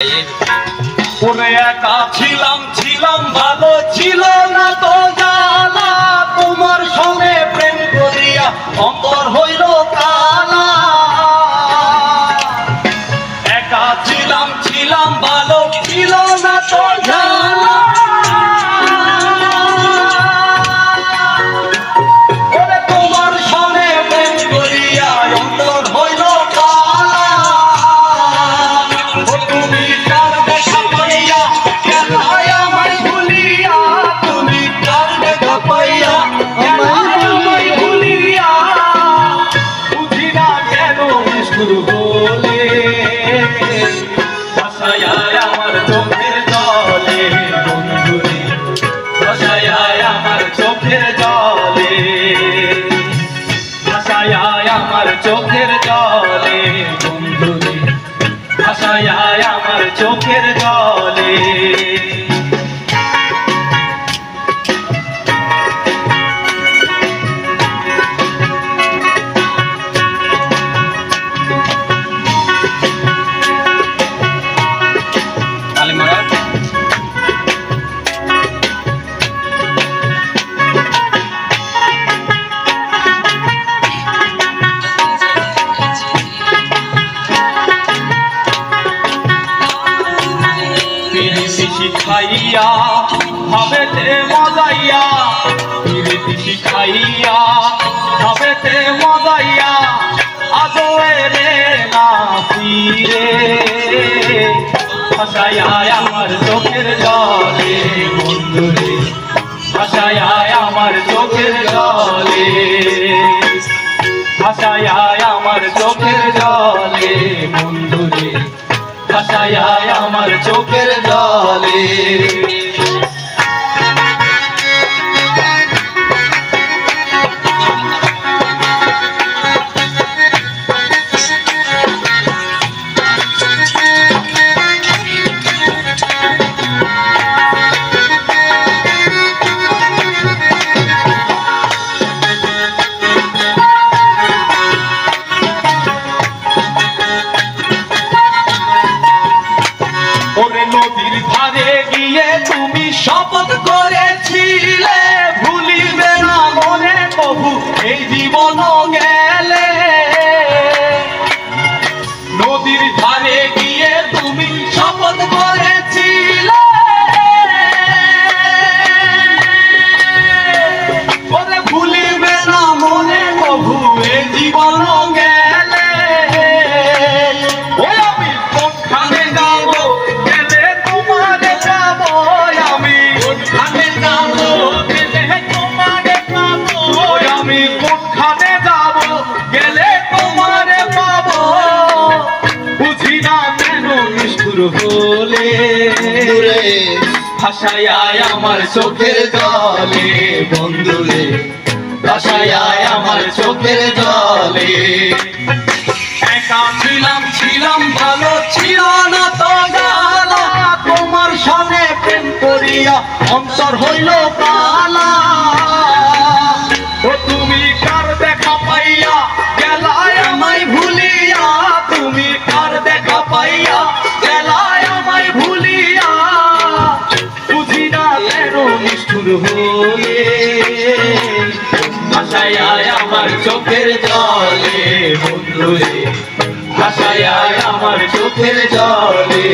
ওরে একা ছিলাম ছিলাম ভালো ছিল না তো জানা, তোমার সঙ্গে প্রেম করিয়া অন্তর হইল কালা। একা ছিলাম ছিলাম ভালো ছিল না তো জানা, ওরে তোমার সঙ্গে প্রেম করিয়া অন্তর হইল কালা। তুমি কার দেখা পাইয়া গেলায় আমায় ভুলিয়া, তুমি কার দেখা পাইয়া গেলায় আমায় ভুলিয়া, বুঝি না কেন নিষ্ঠুর বলে ভাসায় আমার চোখের জলে বন্ধুরে, ভাসায় আমার চোখের জলে, ভাসায় আমার চোখের জলে বন্ধুরে, ভাসায় আমার চোখের জলে। শিখাইয়া ভাবেতে মজাইয়া, প্রীতি শিখাইয়া ভাবেতে মজাইয়া, আজও এলে না ফিরে, ভাসায় আমার চোখের জলে বন্ধুরে, ভাসায় আমার চোখের জলে, ভাসায় আমার চোখের জলে বন্ধুরে, ভাসায় আমার চোখের জলে। নদীর ধারে গিয়ে তুমি শপথ করেছিলে, ভুলিবে না মনে কবু এই জীবন গেলে। নদীর ধারে গিয়ে তুমি শপথ করেছিলে, ওরে ভুলিবে না মনে কবু এই জীবন গেলে। ওই আমি কোনখানে যাব গেলে তোমারে পাবো, আমি কোনখানে যাব গেলে তোমারে পাবো, আমি কোনখানে যাব গেলে তোমারে পাবো, বুঝি না কেন নিষ্ঠুর হলে ভাসায় আমার চোখের জলে বন্ধুরে, ভাসায় আমার চোখের জলে। একা ছিলাম ছিলাম ভালো ছিল না তো জানা, তোমার সঙ্গে প্রেম করিয়া অন্তর হইল কালা। ও তুমি কার দেখা পাইয়া গেলায় আমায় ভুলিয়া, তুমি কার দেখা পাইয়া গেলায় আমায় ভুলিয়া, বুঝি না কেন নিষ্ঠুর হলে ভাসায় আমার চোখের জলে বন্ধুরে, ভাসায় আমার চোখের জলে।